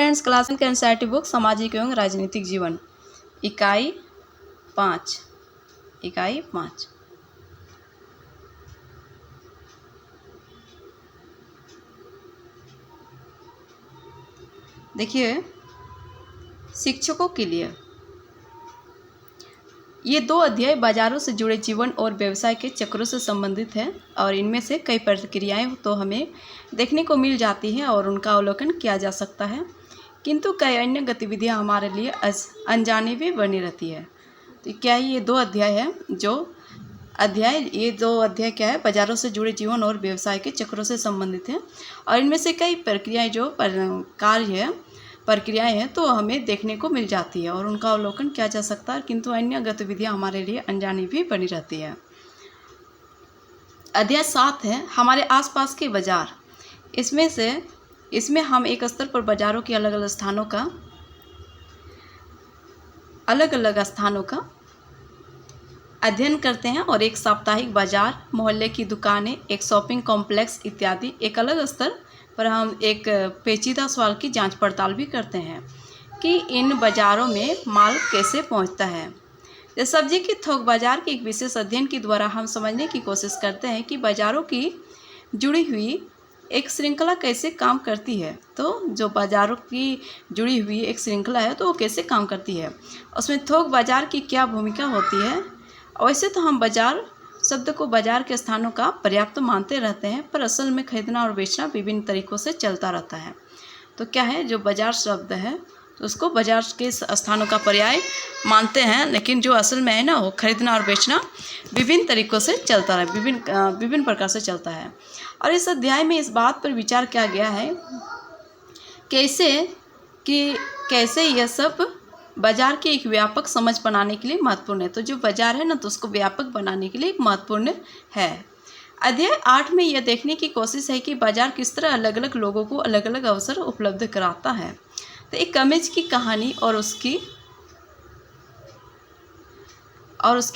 Friends, class के NCERT book सामाजिक एवं राजनीतिक जीवन इकाई 5 देखिए, शिक्षकों के लिए ये 2 अध्याय बाजारों से जुड़े जीवन और व्यवसाय के चक्रों से संबंधित है और इनमें से कई प्रक्रियाएं तो हमें देखने को मिल जाती हैं और उनका अवलोकन किया जा सकता है, किंतु कई अन्य गतिविधियां हमारे लिए अनजानी भी बनी रहती है। तो क्या ये 2 अध्याय है ये 2 अध्याय क्या है, बाजारों से जुड़े जीवन और व्यवसाय के चक्रों से संबंधित है और इनमें से कई प्रक्रियाएं जो प्रक्रियाएं हैं तो हमें देखने को मिल जाती है और उनका अवलोकन किया जा सकता है, किंतु अन्य गतिविधियां हमारे लिए अनजानी भी बनी रहती है। अध्याय 7 है हमारे आसपास के बाजार। इसमें हम एक स्तर पर बाजारों के अलग अलग स्थानों का अध्ययन करते हैं और एक साप्ताहिक बाजार, मोहल्ले की दुकानें, एक शॉपिंग कॉम्प्लेक्स इत्यादि एक अलग स्तर पर हम एक पेचीदा सवाल की जांच पड़ताल भी करते हैं कि इन बाज़ारों में माल कैसे पहुंचता है। इस सब्जी की थोक बाज़ार के एक विशेष अध्ययन के द्वारा हम समझने की कोशिश करते हैं कि बाज़ारों की जुड़ी हुई एक श्रृंखला कैसे काम करती है। तो जो बाज़ारों की जुड़ी हुई एक श्रृंखला है तो वो कैसे काम करती है, उसमें थोक बाज़ार की क्या भूमिका होती है। वैसे तो हम बाज़ार शब्द को बाजार के स्थानों का पर्याप्त मानते रहते हैं, पर असल में खरीदना और बेचना विभिन्न तरीकों से चलता रहता है। तो क्या है, जो बाजार शब्द है तो उसको बाजार के स्थानों का पर्याय मानते हैं, लेकिन जो असल में है ना वो खरीदना और बेचना विभिन्न तरीकों से चलता है, विभिन्न प्रकार से चलता है। और इस अध्याय में इस बात पर विचार किया गया है कैसे यह सब बाजार की एक व्यापक समझ बनाने के लिए महत्वपूर्ण है। तो जो बाजार है ना तो उसको व्यापक बनाने के लिए एक महत्वपूर्ण है। अध्याय 8 में यह देखने की कोशिश है कि बाजार किस तरह अलग अलग लोगों को अलग अलग अवसर उपलब्ध कराता है। तो एक कमेज की कहानी और उसकी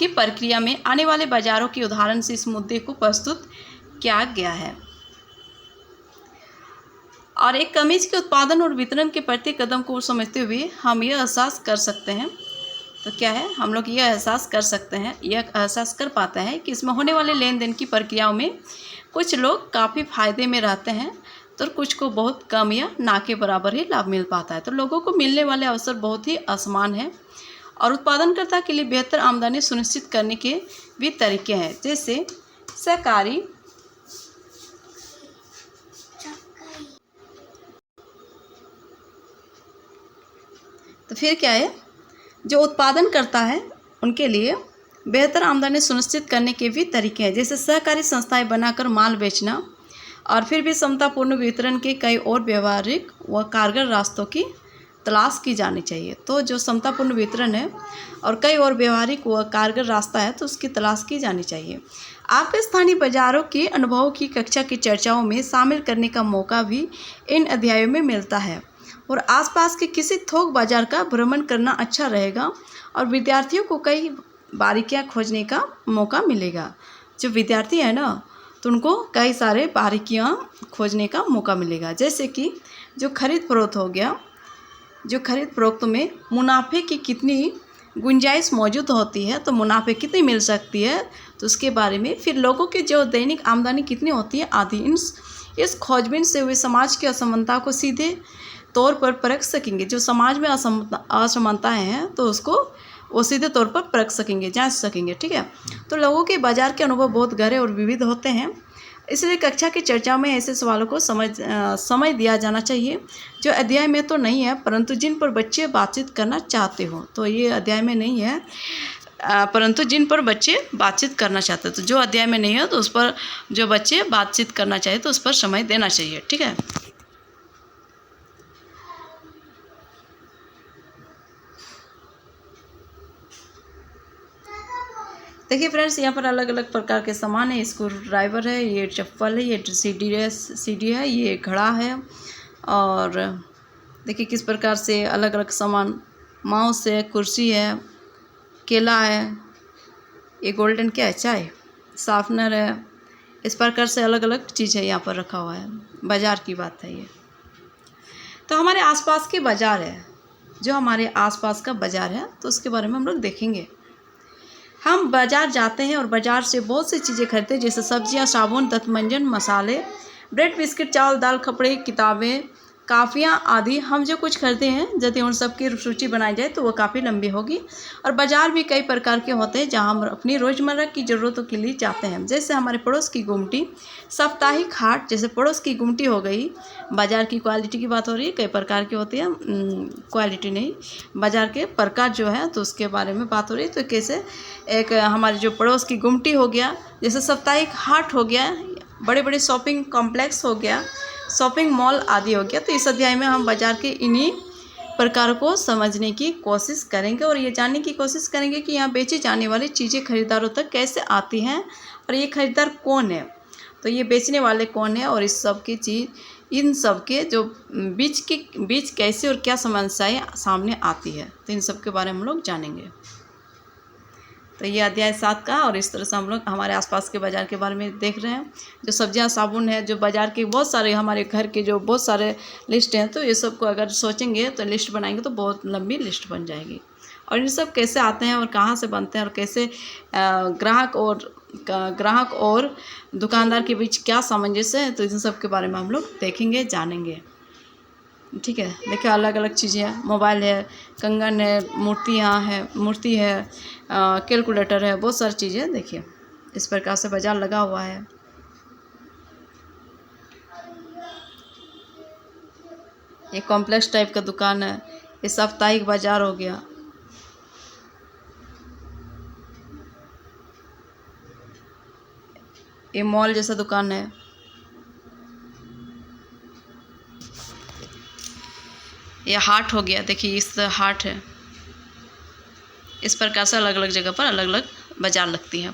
प्रक्रिया में आने वाले बाजारों के उदाहरण से इस मुद्दे को प्रस्तुत किया गया है। और एक कमीज के उत्पादन और वितरण के प्रत्येक कदम को समझते हुए हम यह एहसास कर सकते हैं, तो क्या है, हम लोग यह एहसास कर पाते हैं कि इसमें होने वाले लेन देन की प्रक्रियाओं में कुछ लोग काफ़ी फायदे में रहते हैं तो कुछ को बहुत कम या ना के बराबर ही लाभ मिल पाता है। तो लोगों को मिलने वाले अवसर बहुत ही असमान हैं और उत्पादनकर्ता के लिए बेहतर आमदनी सुनिश्चित करने के भी तरीके हैं, जैसे सहकारी तो फिर क्या है, जो उत्पादन करता है उनके लिए बेहतर आमदनी सुनिश्चित करने के भी तरीके हैं, जैसे सहकारी संस्थाएं बनाकर माल बेचना और फिर भी समतापूर्ण वितरण के कई और व्यवहारिक व कारगर रास्तों की तलाश की जानी चाहिए। तो जो समतापूर्ण वितरण है और कई और व्यवहारिक व कारगर रास्ता है तो उसकी तलाश की जानी चाहिए। आपके स्थानीय बाजारों के अनुभवों की कक्षा की चर्चाओं में शामिल करने का मौका भी इन अध्यायों में मिलता है और आसपास के किसी थोक बाजार का भ्रमण करना अच्छा रहेगा और विद्यार्थियों को कई बारीकियां खोजने का मौका मिलेगा। जो विद्यार्थी है ना तो उनको कई सारे बारीकियां खोजने का मौका मिलेगा, जैसे कि जो खरीद फरोख्त हो गया, जो खरीद फरोख्त में मुनाफे की कितनी गुंजाइश मौजूद होती है, तो मुनाफे कितनी मिल सकती है तो उसके बारे में, फिर लोगों की जो दैनिक आमदनी कितनी होती है आदि। इस खोजबीन से वे समाज की असमानता को सीधे तौर पर परख सकेंगे। जो समाज में असमानताएं हैं तो उसको वो सीधे तौर पर परख सकेंगे, जांच सकेंगे। ठीक है, तो लोगों के बाजार के अनुभव बहुत गहरे और विविध होते हैं, इसलिए कक्षा की चर्चा में ऐसे सवालों को समय दिया जाना चाहिए जो अध्याय में तो नहीं है परंतु जिन पर बच्चे बातचीत करना चाहते हो। तो ये अध्याय में नहीं है परंतु जिन पर बच्चे बातचीत करना चाहते हैं, तो जो अध्याय में नहीं है तो उस पर जो बच्चे बातचीत करना चाहिए तो उस पर समय देना चाहिए। ठीक है, देखिए फ्रेंड्स, यहाँ पर अलग अलग प्रकार के सामान है। स्क्रू ड्राइवर है, ये चप्पल है, ये सीडी है, ये घड़ा है और देखिए किस प्रकार से अलग अलग सामान, माउस है, कुर्सी है, केला है, ये गोल्डन क्या है, चाय, शार्पनर है। इस प्रकार से अलग अलग चीज़ है यहाँ पर रखा हुआ है, बाज़ार की बात है ये। तो हमारे आसपास के बाज़ार है, जो हमारे आसपास का बाज़ार है, तो उसके बारे में हम लोग देखेंगे। हम बाज़ार जाते हैं और बाज़ार से बहुत सी चीज़ें खरीदते हैं, जैसे सब्जियां, साबुन, दंतमंजन, मसाले, ब्रेड, बिस्किट, चावल, दाल, कपड़े, किताबें, काफ़ियाँ आदि। हम जो कुछ खरीदते हैं, यदि उन सब की सूची बनाई जाए तो वो काफ़ी लंबी होगी। और बाज़ार भी कई प्रकार के होते हैं जहाँ हम अपनी रोज़मर्रा की ज़रूरतों के लिए जाते हैं। जैसे हमारे पड़ोस की गुमटी, साप्ताहिक हाट, जैसे पड़ोस की गुमटी हो गई। बाज़ार की क्वालिटी की बात हो रही है, कई प्रकार की होती है, क्वालिटी नहीं, बाज़ार के प्रकार जो है तो उसके बारे में बात हो रही है। तो कैसे एक हमारी जो पड़ोस की गुमटी हो गया, जैसे साप्ताहिक हाट हो गया, बड़े बड़े शॉपिंग कॉम्प्लेक्स हो गया, शॉपिंग मॉल आदि हो गया। तो इस अध्याय में हम बाज़ार के इन्हीं प्रकार को समझने की कोशिश करेंगे और ये जानने की कोशिश करेंगे कि यहाँ बेची जाने वाली चीज़ें खरीदारों तक कैसे आती हैं और ये खरीदार कौन है, तो ये बेचने वाले कौन है, और इस सब की चीज़, इन सब के जो बीच कैसे और क्या समस्याएं सामने आती है, तो इन सब के बारे में हम लोग जानेंगे। तो ये अध्याय 7 का, और इस तरह से हम लोग हमारे आसपास के बाज़ार के बारे में देख रहे हैं। जो सब्जियां, साबुन है, जो बाज़ार के बहुत सारे, हमारे घर के जो बहुत सारे लिस्ट हैं, तो ये सब को अगर सोचेंगे तो लिस्ट बनाएंगे तो बहुत लंबी लिस्ट बन जाएगी। और इन सब कैसे आते हैं और कहाँ से बनते हैं और कैसे ग्राहक और दुकानदार के बीच क्या सामंजस्य है, तो इन सब के बारे में हम लोग देखेंगे, जानेंगे। ठीक है, देखिए अलग अलग चीज़ें हैं, मोबाइल है, कंगन है, मूर्ति है, कैलकुलेटर है, बहुत सारी चीज़ें। देखिए इस प्रकार से बाज़ार लगा हुआ है। ये कॉम्प्लेक्स टाइप का दुकान है, ये साप्ताहिक बाज़ार हो गया। ये मॉल जैसा दुकान है। ये हाट हो गया, देखिए इस हाट है। इस प्रकार से अलग अलग जगह पर अलग अलग बाज़ार लगती है।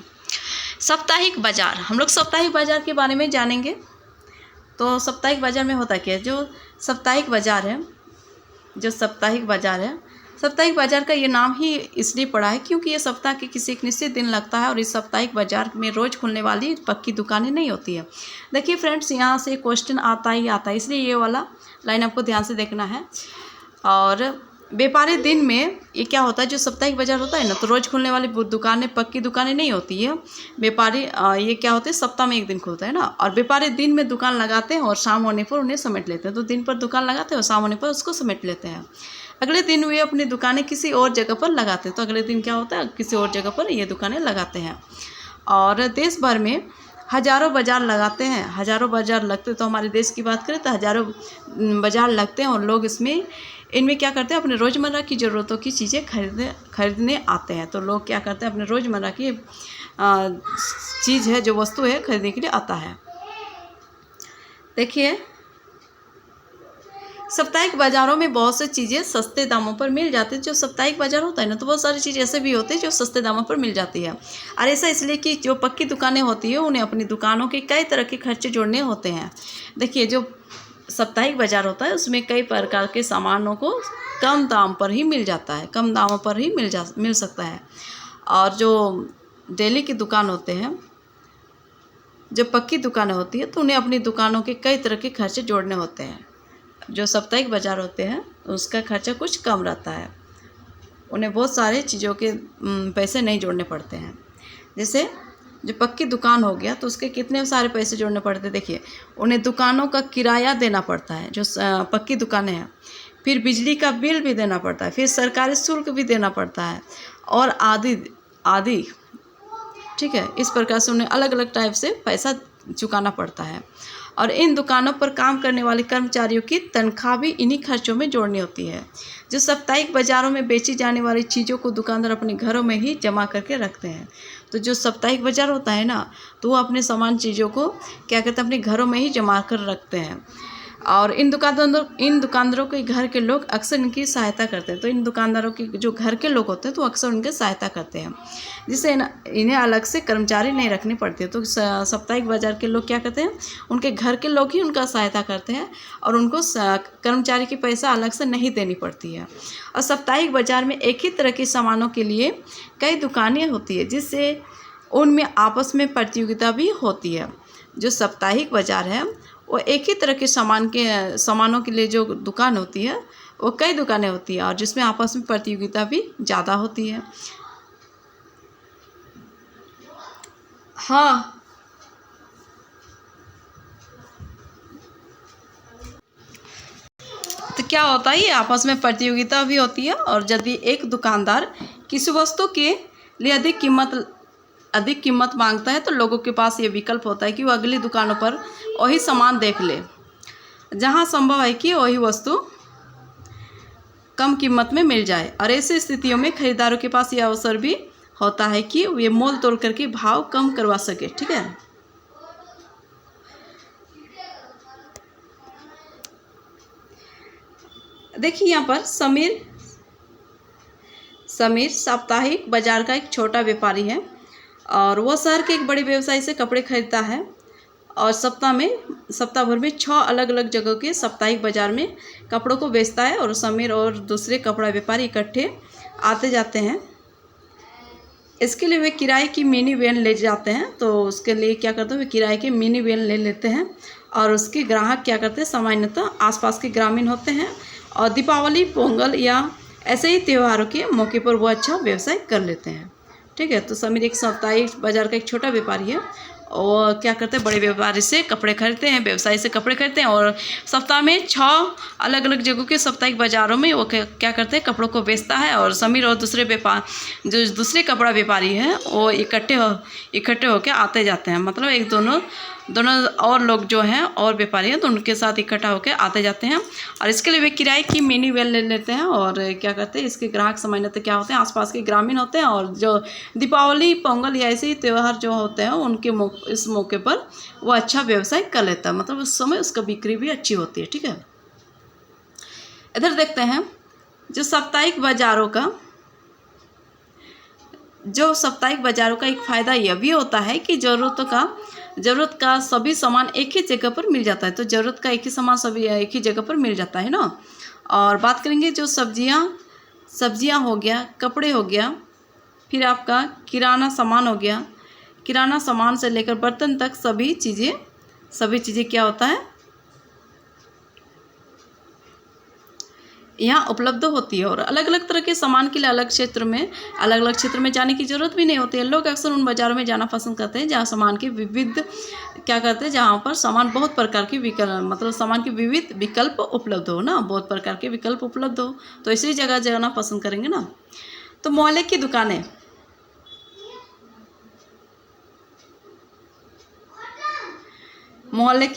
साप्ताहिक बाज़ार, हम लोग साप्ताहिक बाज़ार के बारे में जानेंगे। तो साप्ताहिक बाज़ार में होता क्या है, जो साप्ताहिक बाज़ार है, साप्ताहिक बाज़ार का ये नाम ही इसलिए पड़ा है क्योंकि ये सप्ताह के किसी एक निश्चित दिन लगता है और इस साप्ताहिक बाज़ार में रोज़ खुलने वाली पक्की दुकानें नहीं होती है। देखिए फ्रेंड्स, यहाँ से क्वेश्चन आता ही आता है, इसलिए ये वाला लाइन आपको ध्यान से देखना है। और व्यापारी दिन में ये क्या होता है, जो साप्ताहिक बाज़ार होता है ना, तो रोज़ खुलने वाली दुकानें, पक्की दुकानें नहीं होती है। व्यापारी ये क्या होते हैं, सप्ताह में एक दिन खुलता है ना, और व्यापारी दिन में दुकान लगाते हैं और शाम होने पर उन्हें समेट लेते हैं। तो दिन पर दुकान लगाते हैं और शाम होने पर उसको समेट लेते हैं। अगले दिन वे अपनी दुकानें किसी और जगह पर लगाते हैं। तो अगले दिन क्या होता है, किसी और जगह पर ये दुकानें लगाते हैं। और देश भर में हज़ारों बाज़ार लगाते हैं, हज़ारों बाज़ार लगते हैं। तो हमारे देश की बात करें तो हज़ारों बाज़ार लगते हैं और लोग इनमें क्या करते हैं, अपने रोज़मर्रा की ज़रूरतों की चीज़ें खरीदने आते हैं। तो लोग क्या करते हैं, अपने रोज़मर्रा की चीज़ है, जो वस्तु है, खरीदने के लिए आता है। देखिए साप्ताहिक बाज़ारों में बहुत सी चीज़ें सस्ते दामों पर मिल जाती है। जो साप्ताहिक बाज़ार होता है ना, तो बहुत सारी चीज़ ऐसे भी होती है जो सस्ते दामों पर मिल जाती है। और ऐसा इसलिए कि जो पक्की दुकानें होती है उन्हें अपनी दुकानों के कई तरह के खर्चे जोड़ने होते हैं। देखिए जो साप्ताहिक बाज़ार होता है उसमें कई प्रकार के सामानों को कम दाम पर ही मिल जाता है, कम दामों पर ही मिल सकता है। और जो डेली की दुकान होते हैं, जो पक्की दुकानें होती है, तो उन्हें अपनी दुकानों के कई तरह के खर्चे जोड़ने होते हैं। जो साप्ताहिक बाज़ार होते हैं उसका खर्चा कुछ कम रहता है, उन्हें बहुत सारे चीज़ों के पैसे नहीं जोड़ने पड़ते हैं। जैसे जो पक्की दुकान हो गया तो उसके कितने सारे पैसे जोड़ने पड़ते हैं। देखिए उन्हें दुकानों का किराया देना पड़ता है, जो पक्की दुकानें हैं, फिर बिजली का बिल भी देना पड़ता है, फिर सरकारी शुल्क भी देना पड़ता है, और आदि। ठीक है, इस प्रकार से उन्हें अलग अलग टाइप से पैसा चुकाना पड़ता है। और इन दुकानों पर काम करने वाले कर्मचारियों की तनख्वाह भी इन्हीं खर्चों में जोड़नी होती है। जो साप्ताहिक बाज़ारों में बेची जाने वाली चीज़ों को दुकानदार अपने घरों में ही जमा करके रखते हैं। तो जो साप्ताहिक बाज़ार होता है ना, तो वो अपने सामान चीज़ों को क्या करते हैं, अपने घरों में ही जमा कर रखते हैं। और इन दुकानदारों के घर के लोग अक्सर इनकी सहायता करते हैं। तो इन दुकानदारों के जो घर के लोग होते हैं तो अक्सर उनकी सहायता करते हैं, जिससे इन्हें अलग से कर्मचारी नहीं रखनी पड़ती है। तो साप्ताहिक बाज़ार के लोग क्या करते हैं, उनके घर के लोग ही उनका सहायता करते हैं और उनको कर्मचारी की पैसा अलग से नहीं देनी पड़ती है। और साप्ताहिक बाज़ार में एक ही तरह के सामानों के लिए कई दुकानें होती है, जिससे उनमें आपस में प्रतियोगिता भी होती है। जो साप्ताहिक बाज़ार है वो एक ही तरह के सामानों के लिए जो दुकान होती है वो कई दुकानें होती है और जिसमें आपस में प्रतियोगिता भी ज़्यादा होती है। हाँ, तो क्या होता है, ये आपस में प्रतियोगिता भी होती है और यदि एक दुकानदार किसी वस्तु के लिए अधिक कीमत मांगता है तो लोगों के पास ये विकल्प होता है कि वो अगली दुकानों पर वही सामान देख ले जहां संभव है कि वही वस्तु कम कीमत में मिल जाए। और ऐसी स्थितियों में खरीदारों के पास यह अवसर भी होता है कि वे मोल तोल करके भाव कम करवा सके। ठीक है, देखिए यहाँ पर समीर साप्ताहिक बाजार का एक छोटा व्यापारी है और वह शहर के एक बड़े व्यवसायी से कपड़े खरीदता है और सप्ताह भर में 6 अलग अलग जगहों के साप्ताहिक बाजार में कपड़ों को बेचता है। और समीर और दूसरे कपड़ा व्यापारी इकट्ठे आते जाते हैं। इसके लिए वे किराए की मिनी वैन ले जाते हैं। तो उसके लिए क्या करते हैं, वे किराए की मिनी वैन ले लेते हैं और उसके ग्राहक क्या करते हैं, सामान्यतः आसपास के ग्रामीण होते हैं और दीपावली, पोंगल या ऐसे ही त्योहारों के मौके पर वो अच्छा व्यवसाय कर लेते हैं। ठीक है, तो समीर एक साप्ताहिक बाजार का एक छोटा व्यापारी है और क्या करते हैं, बड़े व्यापारी से कपड़े खरीदते हैं, व्यवसायी से कपड़े खरीदते हैं और सप्ताह में 6 अलग अलग जगहों के साप्ताहिक बाज़ारों में वो क्या करते हैं, कपड़ों को बेचता है। और समीर और जो दूसरे कपड़ा व्यापारी हैं वो इकट्ठे होकर आते जाते हैं। मतलब एक दोनों और लोग जो हैं और व्यापारी हैं तो उनके साथ इकट्ठा होकर आते जाते हैं। और इसके लिए वे किराए की मिनी वैन ले लेते हैं और क्या करते हैं, इसके ग्राहक सामान्यतः क्या होते हैं, आसपास के ग्रामीण होते हैं और जो दीपावली, पोंगल या ऐसे ही त्यौहार जो होते हैं उनके इस मौके पर वो अच्छा व्यवसाय कर लेता है। मतलब उस समय उसका बिक्री भी अच्छी होती है। ठीक है, इधर देखते हैं जो साप्ताहिक बाजारों का एक फ़ायदा यह भी होता है कि ज़रूरत का सभी सामान एक ही जगह पर मिल जाता है। तो ज़रूरत का एक ही सामान सभी एक ही जगह पर मिल जाता है ना। और बात करेंगे जो सब्जियां हो गया, कपड़े हो गया, फिर आपका किराना सामान हो गया, किराना सामान से लेकर बर्तन तक सभी चीज़ें क्या होता है, यहाँ उपलब्ध होती है। और अलग अलग तरह के सामान के लिए अलग अलग क्षेत्र में जाने की ज़रूरत भी नहीं होती है। लोग अक्सर उन बाज़ारों में जाना पसंद करते हैं जहाँ सामान के जहाँ पर सामान बहुत प्रकार के सामान के विविध विकल्प उपलब्ध हो ना, बहुत प्रकार के विकल्प उपलब्ध हो, तो इसी जगह जाना पसंद करेंगे ना। तो मोहल्ले की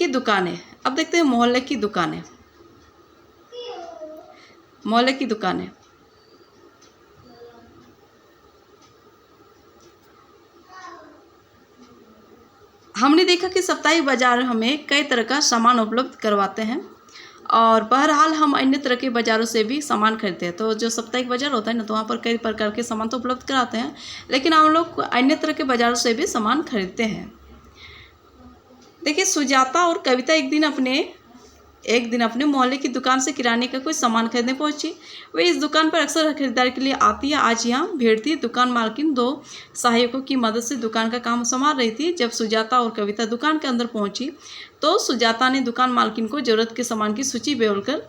दुकानें, अब देखते हैं मोहल्ले की दुकानें। हमने देखा कि साप्ताहिक बाजार हमें कई तरह का सामान उपलब्ध करवाते हैं और बहरहाल हम अन्य तरह के बाज़ारों से भी सामान खरीदते हैं। तो जो साप्ताहिक बाजार होता है ना, तो वहाँ पर कई प्रकार के सामान तो उपलब्ध कराते हैं, लेकिन हम लोग अन्य तरह के बाज़ारों से भी सामान खरीदते हैं। देखिए, सुजाता और कविता एक दिन अपने मोहल्ले की दुकान से किराने का कोई सामान खरीदने पहुंची। वे इस दुकान पर अक्सर खरीदारी के लिए आती है। आज यहाँ भीड़ थी। दुकान मालकिन 2 सहायकों की मदद से दुकान का काम संभाल रही थी। जब सुजाता और कविता दुकान के अंदर पहुंची तो सुजाता ने दुकान मालकिन को ज़रूरत के सामान की सूची बोलकर,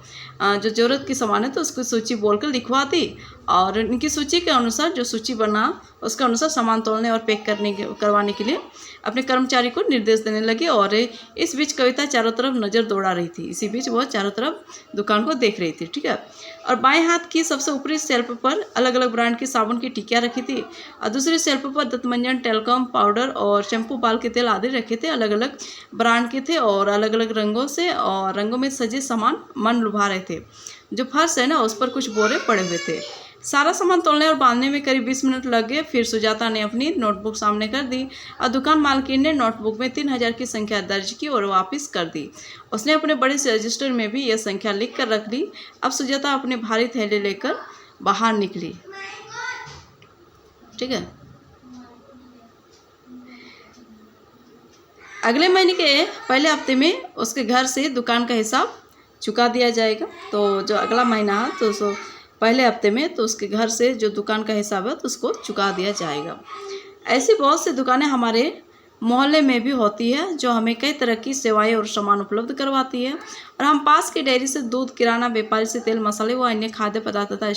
जो ज़रूरत की सामान है तो उसकी सूची बोलकर लिखवा दी और इनकी सूची के अनुसार जो सूची बना उसके अनुसार सामान तोलने और पैक करवाने के लिए अपने कर्मचारी को निर्देश देने लगी। और इस बीच कविता चारों तरफ नज़र दौड़ा रही थी। इसी बीच वह चारों तरफ दुकान को देख रही थी। ठीक है, और बाएं हाथ की सबसे ऊपरी शेल्फ पर अलग अलग ब्रांड की साबुन की टिकियाँ रखी थी और दूसरी शेल्फ पर दंतमंजन, टेल्कम पाउडर और शैम्पू, बाल के तेल आदि रखे थे। अलग अलग ब्रांड के थे और अलग अलग रंगों में सजे सामान मन लुभा रहे थे। जो फर्श है ना, उस पर कुछ बोरे पड़े हुए थे। सारा सामान तोलने और बांधने में करीब 20 मिनट लग गए। फिर सुजाता ने अपनी नोटबुक सामने कर दी और दुकान मालकिन ने नोटबुक में 3000 की संख्या दर्ज की और वापस कर दी। उसने अपने बड़े से रजिस्टर में भी यह संख्या लिख कर रख ली। अब सुजाता अपने भारी थैले लेकर बाहर निकली। ठीक है, अगले महीने के पहले हफ्ते में उसके घर से दुकान का हिसाब चुका दिया जाएगा। तो जो अगला महीना है तो पहले हफ्ते में तो उसके घर से जो दुकान का हिसाब है तो उसको चुका दिया जाएगा। ऐसी बहुत सी दुकानें हमारे मोहल्ले में भी होती है, जो हमें कई तरह की सेवाएं और सामान उपलब्ध करवाती है। और हम पास की डेयरी से दूध, किराना व्यापारी से तेल, मसाले व अन्य खाद्य पदार्थ तथा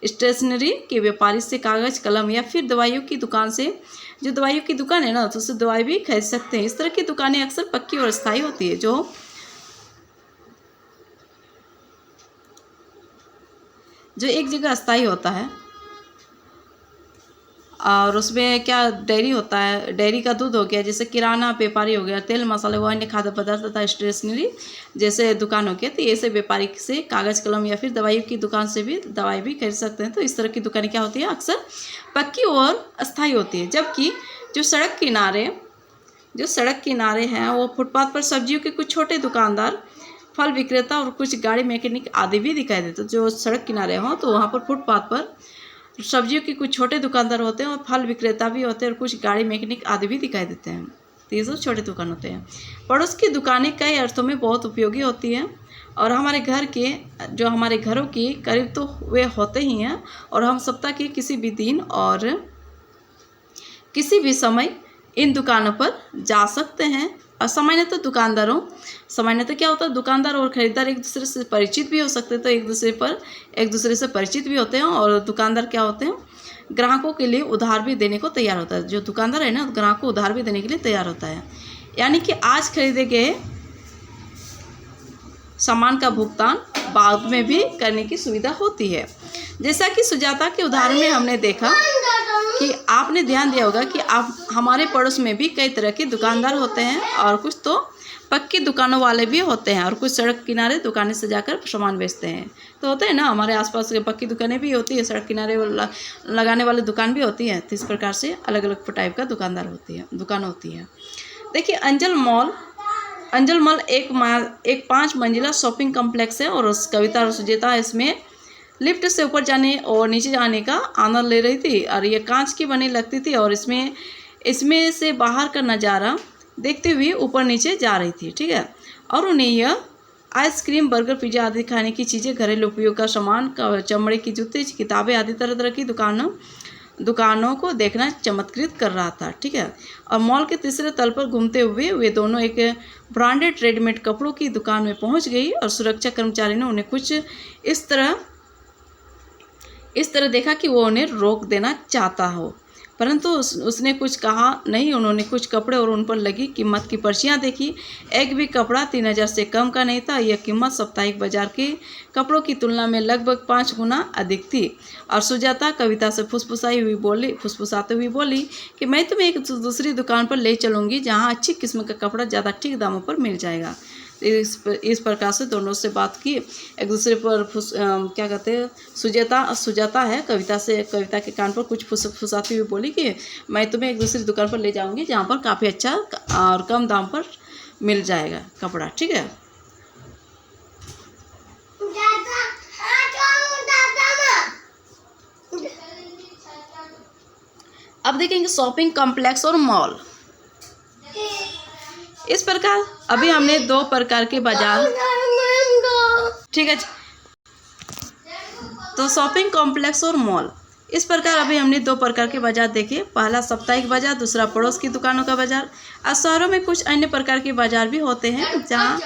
स्टेशनरी के व्यापारी से कागज, कलम या फिर दवाइयों की दुकान से, जो दवाइयों की दुकान है ना, तो उससे दवाई भी खरीद सकते हैं। इस तरह की दुकानें अक्सर पक्की और स्थायी होती है, जो एक जगह स्थायी होता है। और उसमें क्या डेयरी होता है, डेयरी का दूध हो गया, जैसे किराना व्यापारी हो गया, तेल, मसाले व अन्य खाद्य पदार्थ तथा स्टेशनरी जैसे दुकान हो गया, तो ऐसे व्यापारी से कागज, कलम या फिर दवाइयों की दुकान से भी दवाई भी खरीद सकते हैं। तो इस तरह की दुकानें क्या होती है, अक्सर पक्की और अस्थायी होती है। जबकि जो सड़क किनारे हैं, वो फुटपाथ पर सब्जियों के कुछ छोटे दुकानदार, फल विक्रेता और कुछ गाड़ी मैकेनिक आदि भी दिखाई देते हैं। जो सड़क किनारे हों तो वहाँ पर फुटपाथ पर सब्जियों के कुछ छोटे दुकानदार होते हैं और फल विक्रेता भी होते हैं और कुछ गाड़ी मैकेनिक आदि भी दिखाई देते हैं। तो ये सब छोटे दुकान होते हैं। पड़ोस की दुकानें कई अर्थों में बहुत उपयोगी होती हैं और हमारे घरों के करीब तो वे होते ही हैं। और हम सप्ताह के किसी भी दिन और किसी भी समय इन दुकानों पर जा सकते हैं। और सामान्यतः क्या होता है, दुकानदार और खरीदार एक दूसरे से परिचित भी हो सकते हैं, तो एक दूसरे से परिचित भी होते हैं। और दुकानदार क्या होते हैं, ग्राहकों के लिए उधार भी देने को तैयार होता है। जो दुकानदार है ना, ग्राहक को उधार भी देने के लिए तैयार होता है। यानी कि आज खरीदे गए सामान का भुगतान बाद में भी करने की सुविधा होती है। जैसा कि सुजाता के उदाहरण में हमने देखा कि आपने ध्यान दिया होगा कि हमारे पड़ोस में भी कई तरह के दुकानदार होते हैं और कुछ तो पक्की दुकानों वाले भी होते हैं और कुछ सड़क किनारे दुकानें सजाकर सामान बेचते हैं। तो होते हैं ना, हमारे आसपास पक्की दुकानें भी होती है, सड़क किनारे लगाने वाली दुकान भी होती है। तो इस प्रकार से अलग अलग टाइप का दुकान होती है। देखिए, अंजल मॉल एक 5 मंजिला शॉपिंग कम्प्लेक्स है और कविता और सुजेता इसमें लिफ्ट से ऊपर जाने और नीचे जाने का आनंद ले रही थी। और ये कांच की बनी लगती थी और इसमें से बाहर का नज़ारा देखते हुए ऊपर नीचे जा रही थी, ठीक है। और उन्हें यह आइसक्रीम, बर्गर, पिज्ज़ा आदि खाने की चीज़ें, घरेलू उपयोग का सामान, चमड़े की जूते, किताबें आदि तरह तरह की दुकानों को देखना चमत्कृत कर रहा था, ठीक है। और मॉल के तीसरे तल पर घूमते हुए वे दोनों एक ब्रांडेड रेडीमेड कपड़ों की दुकान में पहुंच गई और सुरक्षा कर्मचारी ने उन्हें कुछ इस तरह देखा कि वो उन्हें रोक देना चाहता हो, परंतु उसने कुछ कहा नहीं। उन्होंने कुछ कपड़े और उन पर लगी कीमत की पर्चियाँ देखी। एक भी कपड़ा 3000 से कम का नहीं था। यह कीमत साप्ताहिक बाजार के कपड़ों की तुलना में लगभग 5 गुना अधिक थी। और सुजाता कविता से फुसफुसाते हुए बोली कि मैं तुम्हें एक दूसरी दुकान पर ले चलूँगी जहाँ अच्छी किस्म का कपड़ा ज़्यादा ठीक दामों पर मिल जाएगा। इस प्रकार से दोनों से बात की, एक दूसरे पर क्या कहते हैं, सुजाता है कविता के कान पर कुछ फुसाती हुई बोली कि मैं तुम्हें एक दूसरी दुकान पर ले जाऊंगी जहाँ पर काफ़ी अच्छा और कम दाम पर मिल जाएगा कपड़ा, ठीक है। अब देखेंगे शॉपिंग कॉम्प्लेक्स और मॉल। इस प्रकार अभी हमने 2 प्रकार के बाजार, ठीक है, तो शॉपिंग कॉम्प्लेक्स और मॉल, इस प्रकार अभी हमने 2 प्रकार के बाजार देखे। पहला साप्ताहिक बाजार, दूसरा पड़ोस की दुकानों का बाजार। और शहरों में कुछ अन्य प्रकार के बाजार भी होते हैं जहां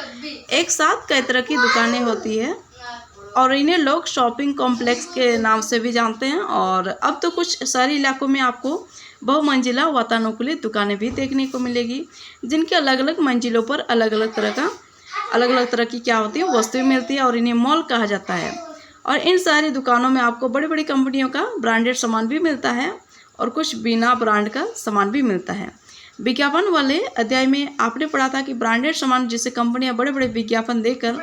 एक साथ कई तरह की दुकानें होती है और इन्हें लोग शॉपिंग कॉम्प्लेक्स के नाम से भी जानते हैं। और अब तो कुछ शहरी इलाकों में आपको बहुमंजिला वातानुकूलित दुकानें भी देखने को मिलेगी, जिनके अलग अलग मंजिलों पर अलग अलग तरह की क्या होती है, वस्तुएं मिलती है और इन्हें मॉल कहा जाता है। और इन सारी दुकानों में आपको बड़ी बड़ी कंपनियों का ब्रांडेड सामान भी मिलता है और कुछ बिना ब्रांड का सामान भी मिलता है। विज्ञापन वाले अध्याय में आपने पढ़ा था कि ब्रांडेड सामान जिसे कंपनियां बड़े बड़े विज्ञापन देकर,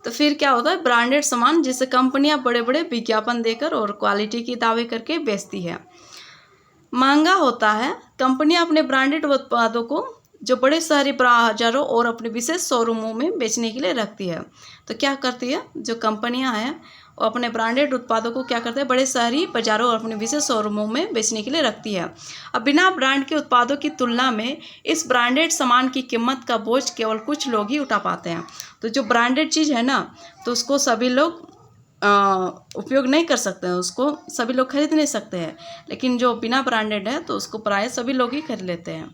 तो फिर क्या होता है, ब्रांडेड सामान जिसे कंपनियां बड़े बड़े विज्ञापन देकर और क्वालिटी की दावे करके बेचती है, महंगा होता है। कंपनियां अपने ब्रांडेड उत्पादों को जो बड़े शहरी बाजारों और अपने विशेष शोरूमों में बेचने के लिए रखती है। तो क्या करती है, जो कंपनियां हैं वो अपने ब्रांडेड उत्पादों को क्या करते हैं, बड़े शहरी बाजारों और अपने विशेष शोरूमों में बेचने के लिए रखती है। अब बिना ब्रांड के उत्पादों की तुलना में इस ब्रांडेड सामान की कीमत का बोझ केवल कुछ लोग ही उठा पाते हैं। तो जो ब्रांडेड चीज़ है ना, तो उसको सभी लोग उपयोग नहीं कर सकते हैं, उसको सभी लोग खरीद नहीं सकते हैं। लेकिन जो बिना ब्रांडेड है तो उसको प्राय सभी लोग ही खरीद लेते हैं।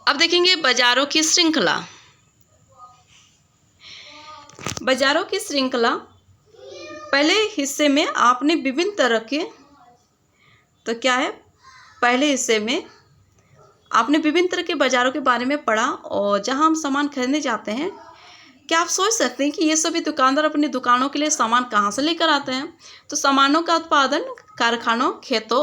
अब देखेंगे बाजारों की श्रृंखला। बाजारों की श्रृंखला पहले हिस्से में आपने विभिन्न तरह के, तो क्या है, पहले हिस्से में आपने विभिन्न तरह के बाज़ारों के बारे में पढ़ा, और जहां हम सामान खरीदने जाते हैं, क्या आप सोच सकते हैं कि ये सभी दुकानदार अपनी दुकानों के लिए सामान कहाँ से लेकर आते हैं? तो सामानों का उत्पादन कारखानों, खेतों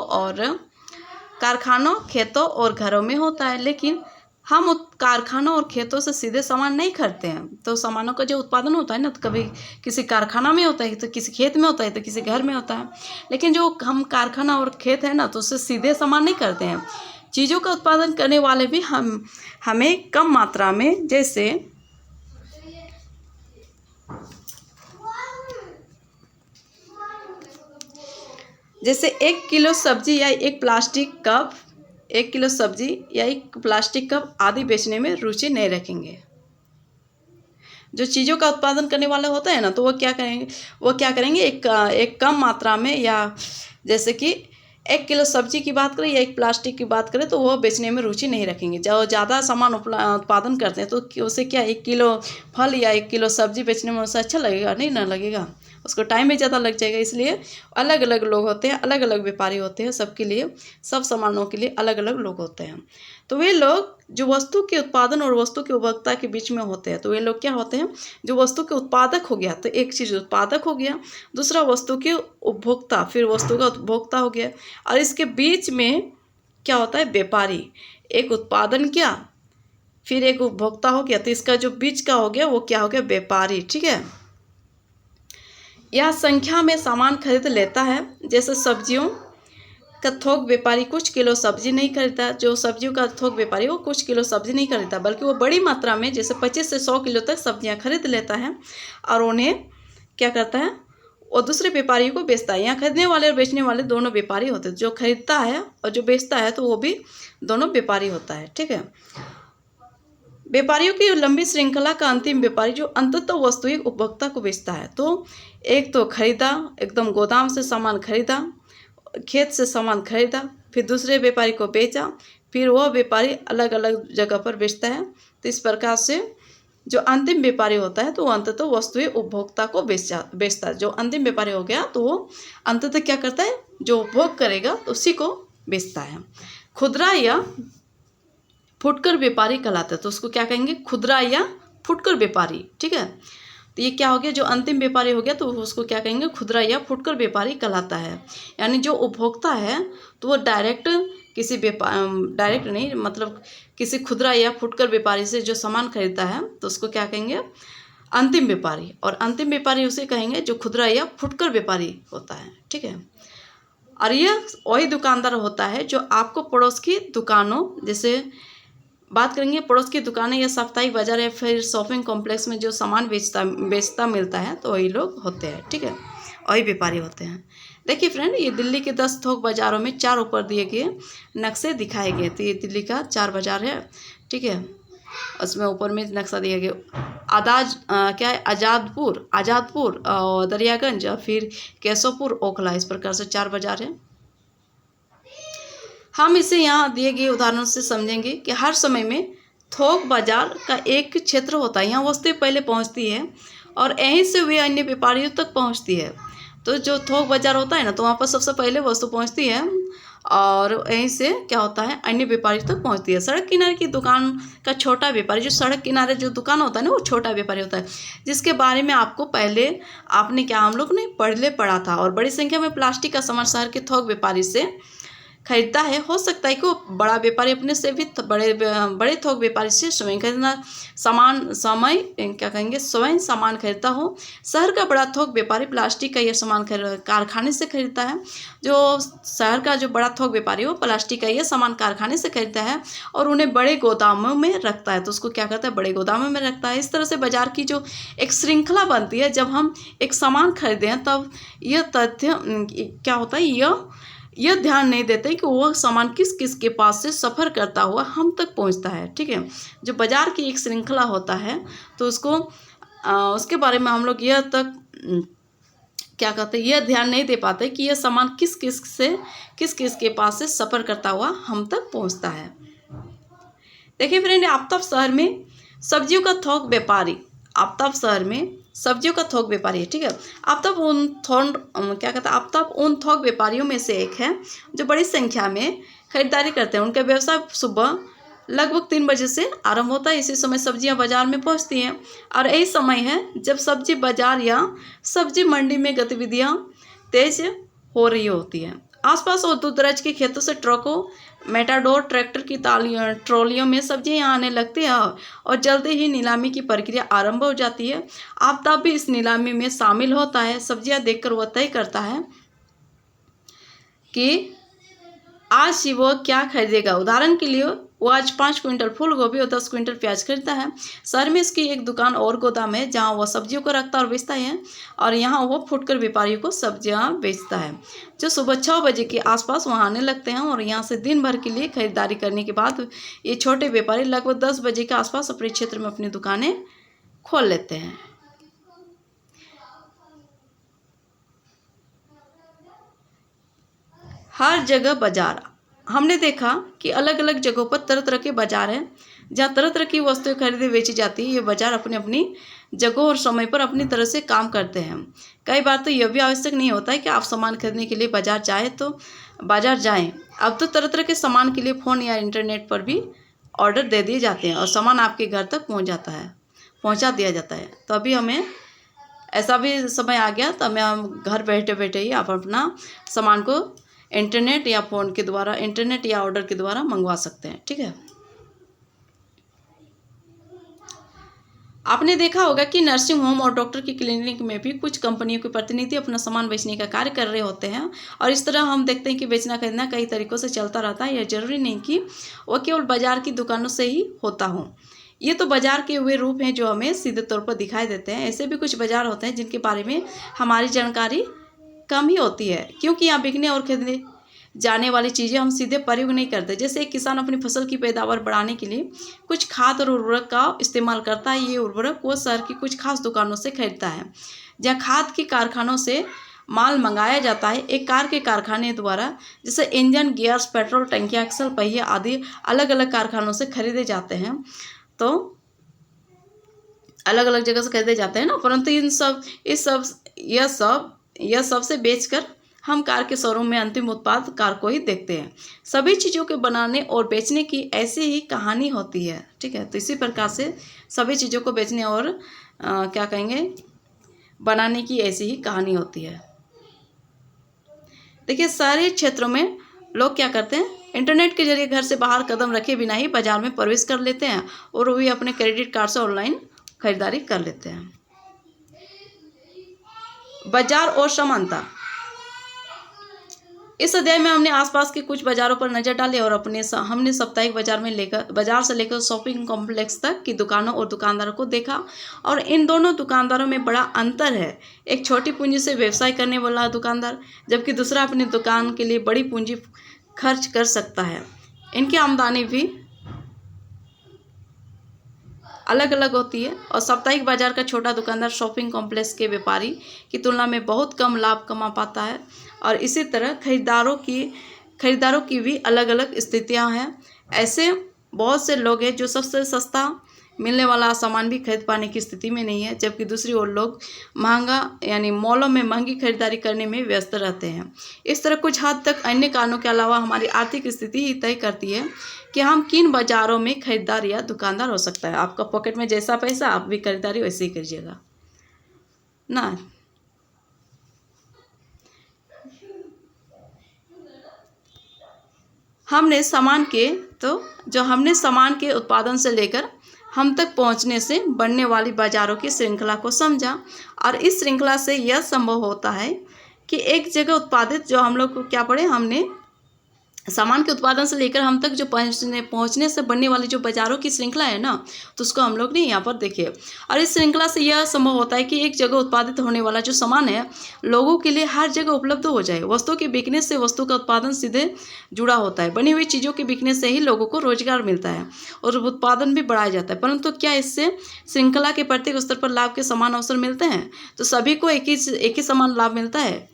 और घरों में होता है। लेकिन हम कारखानों और खेतों से सीधे सामान नहीं खरीदते हैं। तो सामानों का जो उत्पादन होता है ना, तो कभी किसी कारखाना में होता है, तो किसी खेत में होता है, तो किसी घर में होता है। लेकिन जो हम कारखाना और खेत है ना, तो उससे सीधे सामान नहीं करते हैं। चीज़ों का उत्पादन करने वाले भी हमें कम मात्रा में, जैसे 1 किलो सब्जी या एक प्लास्टिक कप आदि बेचने में रुचि नहीं रखेंगे। जो चीज़ों का उत्पादन करने वाले होते हैं ना, तो वो क्या करेंगे, एक कम मात्रा में, या जैसे कि 1 किलो सब्जी की बात करें या एक प्लास्टिक की बात करें, तो वो बेचने में रुचि नहीं रखेंगे। जो ज़्यादा सामान उत्पादन करते हैं, तो उसे क्या 1 किलो फल या 1 किलो सब्जी बेचने में उसे अच्छा लगेगा? नहीं ना लगेगा, उसको टाइम भी ज़्यादा लग जाएगा। इसलिए अलग अलग लोग होते हैं, अलग अलग व्यापारी होते हैं, सबके लिए, सब सामानों के लिए अलग अलग लोग होते हैं। तो वे लोग जो वस्तु के उत्पादन और वस्तु के उपभोक्ता के बीच में होते हैं, तो वे लोग क्या होते हैं, जो वस्तु के उत्पादक हो गया, तो एक चीज़ उत्पादक हो गया, दूसरा वस्तु के उपभोक्ता, फिर वस्तु का उपभोक्ता हो गया, और इसके बीच में क्या होता है, व्यापारी। एक उत्पादन किया, फिर एक उपभोक्ता हो गया, तो इसका जो बीच का हो गया वो क्या हो गया, व्यापारी। ठीक है। यह संख्या में सामान खरीद लेता है। जैसे सब्जियों का थोक व्यापारी कुछ किलो सब्जी नहीं खरीदता। जो सब्जियों का थोक व्यापारी वो कुछ किलो सब्जी नहीं खरीदता, बल्कि वो बड़ी मात्रा में, जैसे 25 से 100 किलो तक सब्जियां खरीद लेता है, और उन्हें क्या करता है, वो दूसरे व्यापारियों को बेचता है। यहाँ खरीदने वाले और बेचने वाले दोनों व्यापारी होते हैं। जो खरीदता है और जो बेचता है, तो वो भी दोनों व्यापारी होता है। ठीक है। व्यापारियों की लंबी श्रृंखला का अंतिम व्यापारी जो अंततः वस्तु एक उपभोक्ता को बेचता है। तो एक तो खरीदा, एकदम गोदाम से सामान खरीदा, खेत से सामान खरीदा, फिर दूसरे व्यापारी को बेचा, फिर वह व्यापारी अलग अलग जगह पर बेचता है। तो इस प्रकार से जो अंतिम व्यापारी होता है, तो वो अंततः वस्तुएं उपभोक्ता को बेचता है। जो अंतिम व्यापारी हो गया, तो वो अंततः क्या करता है, जो उपभोग करेगा तो उसी को बेचता है। खुदरा या फुटकर व्यापारी कहलाते हैं। तो उसको क्या कहेंगे, खुदरा या फुटकर व्यापारी। ठीक है। तो ये क्या हो गया, जो अंतिम व्यापारी हो गया, तो उसको क्या कहेंगे, खुदरा या फुटकर व्यापारी कहलाता है। यानी जो उपभोक्ता है, तो वो डायरेक्ट नहीं, मतलब किसी खुदरा या फुटकर व्यापारी से जो सामान खरीदता है, तो उसको क्या कहेंगे, अंतिम व्यापारी। और अंतिम व्यापारी उसे कहेंगे जो खुदरा या फुटकर व्यापारी होता है। ठीक है। और यह वही दुकानदार होता है जो आपको पड़ोस की दुकानों, जैसे बात करेंगे पड़ोस की दुकानें या साप्ताहिक बाजार या फिर शॉपिंग कॉम्प्लेक्स में जो सामान बेचता मिलता है, तो वही लोग होते हैं। ठीक है, वही व्यापारी होते हैं। देखिए फ्रेंड, ये दिल्ली के 10 थोक बाज़ारों में 4 ऊपर दिए गए नक्शे दिखाए गए। तो ये दिल्ली का 4 बाज़ार है। ठीक है, उसमें ऊपर में नक्शा दिया गया। क्या है, आज़ादपुर और दरियागंज और फिर केशवपुर, ओखला, इस प्रकार से 4 बाज़ार है। हम इसे यहाँ दिए गए उदाहरणों से समझेंगे कि हर समय में थोक बाजार का एक क्षेत्र होता है। यहाँ वस्तुएं पहले पहुँचती है और यहीं से वे अन्य व्यापारियों तक पहुँचती है। तो जो थोक बाजार होता है ना, तो वहाँ पर सबसे पहले वस्तु पहुँचती है और यहीं से क्या होता है, अन्य व्यापारियों तक पहुँचती है। सड़क किनारे की दुकान का छोटा व्यापारी, जो सड़क किनारे जो दुकान होता है ना, वो छोटा व्यापारी होता है, जिसके बारे में आपको पहले हम लोग ने पढ़ा था। और बड़ी संख्या में प्लास्टिक का सामान शहर के थोक व्यापारी से खरीदता है। हो सकता है कि वो बड़ा व्यापारी अपने से भी बड़े थोक व्यापारी से स्वयं सामान खरीदता हो। शहर का बड़ा थोक व्यापारी प्लास्टिक का यह सामान कारखाने से खरीदता है। जो शहर का जो बड़ा थोक व्यापारी वो प्लास्टिक का यह सामान कारखाने से खरीदता है और उन्हें बड़े गोदामों में रखता है। तो उसको क्या करता है, बड़े गोदामों में रखता है। इस तरह से बाजार की जो एक श्रृंखला बनती है, जब हम एक सामान खरीदते हैं, तब यह तथ्य क्या होता है, यह यह ध्यान नहीं देते कि वह सामान किस किस के पास से सफ़र करता हुआ हम तक पहुंचता है। ठीक है, जो बाज़ार की एक श्रृंखला होता है तो उसके बारे में हम लोग यह तक क्या कहते हैं, यह ध्यान नहीं दे पाते कि यह सामान किस किस के पास से सफ़र करता हुआ हम तक पहुंचता है। देखिए फ्रेंड, आफ्ताब शहर में सब्जियों का थोक व्यापारी, आफ्ताब शहर में सब्जियों का थोक व्यापारी है। ठीक है, आफ्ताब उन थोक व्यापारियों में से एक है जो बड़ी संख्या में खरीदारी करते हैं। उनका व्यवसाय सुबह लगभग 3 बजे से आरंभ होता है। इसी समय सब्जियां बाजार में पहुंचती हैं और यही समय है जब सब्जी बाजार या सब्जी मंडी में गतिविधियां तेज हो रही होती हैं। आसपास और दूर दराज के खेतों से ट्रकों, मेटाडोर, ट्रैक्टर की ट्रॉलियों में सब्जियां यहाँ आने लगती है और जल्दी ही नीलामी की प्रक्रिया आरंभ हो जाती है। आफ्ताब भी इस नीलामी में शामिल होता है। सब्जियां देखकर वह तय करता है कि आज ही वो क्या खरीदेगा। उदाहरण के लिए वो आज 5 क्विंटल फूल गोभी और 10 क्विंटल प्याज खरीदता है। शहर में इसकी एक दुकान और गोदाम है जहां वह सब्जियों को रखता और बेचता है और यहां वो फुटकर व्यापारियों को सब्जियां बेचता है जो सुबह 6 बजे के आसपास वहां आने लगते हैं और यहां से दिन भर के लिए खरीदारी करने के बाद ये छोटे व्यापारी लगभग 10 बजे के आसपास अपने क्षेत्र में अपनी दुकानें खोल लेते हैं। हर जगह बाजार, हमने देखा कि अलग अलग जगहों पर तरह तरह के बाजार हैं जहाँ तरह तरह की वस्तुएं खरीदी बेची जाती है। ये बाजार अपनी अपनी जगहों और समय पर अपनी तरह से काम करते हैं। कई बार तो यह भी आवश्यक नहीं होता है कि आप सामान खरीदने के लिए बाजार जाएं। अब तो तरह तरह के सामान के लिए फ़ोन या इंटरनेट पर भी ऑर्डर दे दिए जाते हैं और सामान आपके घर तक पहुँचा दिया जाता है। तो अभी हमें ऐसा भी समय आ गया तो हम घर बैठे बैठे ही आप अपना सामान को इंटरनेट या फ़ोन के द्वारा, इंटरनेट या ऑर्डर के द्वारा मंगवा सकते हैं। ठीक है, आपने देखा होगा कि नर्सिंग होम और डॉक्टर की क्लिनिक में भी कुछ कंपनियों के प्रतिनिधि अपना सामान बेचने का कार्य कर रहे होते हैं और इस तरह हम देखते हैं कि बेचना खरीदना कई तरीक़ों से चलता रहता है। यह जरूरी नहीं कि वह केवल बाज़ार की दुकानों से ही होता हो। ये तो बाज़ार के वे रूप हैं जो हमें सीधे तौर पर दिखाई देते हैं। ऐसे भी कुछ बाज़ार होते हैं जिनके बारे में हमारी जानकारी कम ही होती है क्योंकि यहाँ बिकने और खरीदने जाने वाली चीज़ें हम सीधे प्रयोग नहीं करते। जैसे एक किसान अपनी फसल की पैदावार बढ़ाने के लिए कुछ खाद और उर्वरक का इस्तेमाल करता है। ये उर्वरक वो शहर की कुछ खास दुकानों से खरीदता है जहाँ खाद के कारखानों से माल मंगाया जाता है। एक कार के कारखाने द्वारा जैसे इंजन, गियर्स, पेट्रोल टंकियाँ, एक्सल, पहिए आदि अलग अलग कारखानों से खरीदे जाते हैं। तो अलग अलग जगह से खरीदे जाते हैं ना, परंतु यह सब से बेचकर हम कार के शोरूम में अंतिम उत्पाद कार को ही देखते हैं। सभी चीज़ों के बनाने और बेचने की ऐसी ही कहानी होती है। ठीक है, तो इसी प्रकार से सभी चीज़ों को बेचने और बनाने की ऐसी ही कहानी होती है। देखिए, सारे क्षेत्रों में लोग क्या करते हैं, इंटरनेट के जरिए घर से बाहर कदम रखे बिना ही बाजार में प्रवेश कर लेते हैं और वो भी अपने क्रेडिट कार्ड से ऑनलाइन खरीदारी कर लेते हैं। बाजार और समानता, इस अध्याय में हमने आसपास के कुछ बाजारों पर नजर डाली और हमने साप्ताहिक बाजार से लेकर शॉपिंग कॉम्प्लेक्स तक की दुकानों और दुकानदारों को देखा और इन दोनों दुकानदारों में बड़ा अंतर है। एक छोटी पूंजी से व्यवसाय करने वाला दुकानदार जबकि दूसरा अपनी दुकान के लिए बड़ी पूंजी खर्च कर सकता है। इनकी आमदनी भी अलग अलग होती है और साप्ताहिक बाजार का छोटा दुकानदार शॉपिंग कॉम्प्लेक्स के व्यापारी की तुलना में बहुत कम लाभ कमा पाता है और इसी तरह खरीदारों की भी अलग अलग स्थितियां हैं। ऐसे बहुत से लोग हैं जो सबसे सस्ता मिलने वाला सामान भी खरीद पाने की स्थिति में नहीं है, जबकि दूसरी ओर लोग मॉलों में महंगी खरीदारी करने में व्यस्त रहते हैं। इस तरह कुछ हद तक अन्य कारणों के अलावा हमारी आर्थिक स्थिति ही तय करती है कि हम किन बाज़ारों में खरीदार या दुकानदार हो सकता है। आपका पॉकेट में जैसा पैसा, आप भी खरीदारी वैसे ही करिएगा ना। हमने सामान के उत्पादन से लेकर हम तक पहुंचने से बढ़ने वाली बाज़ारों की श्रृंखला को समझा और इस श्रृंखला से यह संभव होता है कि एक जगह उत्पादित, जो हम लोग को क्या पढ़े, हमने सामान के उत्पादन से लेकर हम तक जो पहुंचने से बनने वाली जो बाज़ारों की श्रृंखला है ना, तो उसको हम लोग ने यहाँ पर देखे। और इस श्रृंखला से यह संभव होता है कि एक जगह उत्पादित होने वाला जो सामान है लोगों के लिए हर जगह उपलब्ध हो जाए। वस्तु के बिकने से वस्तु का उत्पादन सीधे जुड़ा होता है। बनी हुई चीज़ों के बिकने से ही लोगों को रोजगार मिलता है और उत्पादन भी बढ़ाया जाता है। परंतु क्या इससे श्रृंखला के प्रत्येक स्तर पर लाभ के समान अवसर मिलते हैं? तो सभी को एक ही समान लाभ मिलता है?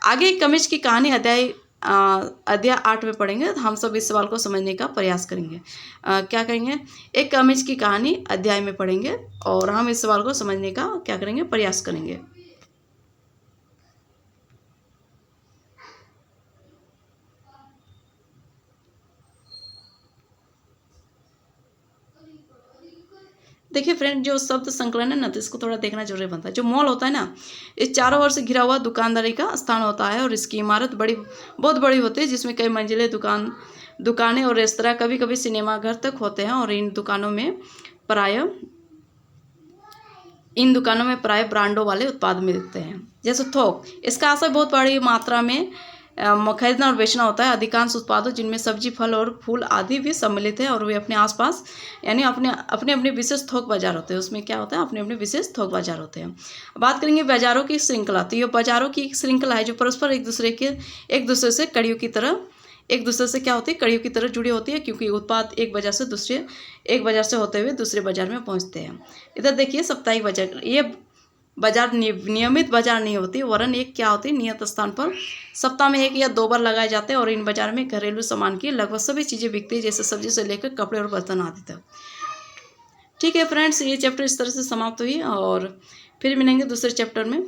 आगे कमिज की कहानी अध्याय 8 में पढ़ेंगे। हम सब इस सवाल को समझने का प्रयास करेंगे। क्या करेंगे? एक कमिज की कहानी अध्याय में पढ़ेंगे और हम इस सवाल को समझने का क्या करेंगे? प्रयास करेंगे। देखिए फ्रेंड, जो शब्द संकलन है ना, तो इसको थोड़ा देखना जरूरी बनता है। जो मॉल होता है ना, इस चारों ओर से घिरा हुआ दुकानदारी का स्थान होता है और इसकी इमारत बहुत बड़ी होती है, जिसमें कई मंजिलें दुकानें और रेस्तरां, कभी कभी सिनेमा घर तक होते हैं। और इन दुकानों में प्राय ब्रांडों वाले उत्पाद मिलते हैं। जैसे थोक, इसका असर बहुत बड़ी मात्रा में खरीदना और बेचना होता है। अधिकांश उत्पादों जिनमें सब्जी, फल और फूल आदि भी सम्मिलित है और वे अपने आसपास यानी अपने अपने विशेष थोक बाजार होते हैं। उसमें क्या होता है? अपने अपने विशेष थोक बाजार होते हैं। बात करेंगे बाजारों की श्रृंखला। तो ये बाजारों की एक श्रृंखला है जो परस्पर एक दूसरे से कड़ियों की तरह क्या होती है? कड़ियों की तरह जुड़ी होती है, क्योंकि उत्पाद एक बाजार से होते हुए दूसरे बाजार में पहुंचते हैं। इधर देखिए साप्ताहिक बाजार। ये बाजार नियमित बाजार नहीं होती, वरन एक क्या होती है? नियत स्थान पर सप्ताह में 1 या 2 बार लगाए जाते हैं। और इन बाजार में घरेलू सामान की लगभग सभी चीज़ें बिकती है, जैसे सब्जी से लेकर कपड़े और बर्तन आदि तक। ठीक है फ्रेंड्स, ये चैप्टर इस तरह से समाप्त हुई और फिर मिलेंगे दूसरे चैप्टर में।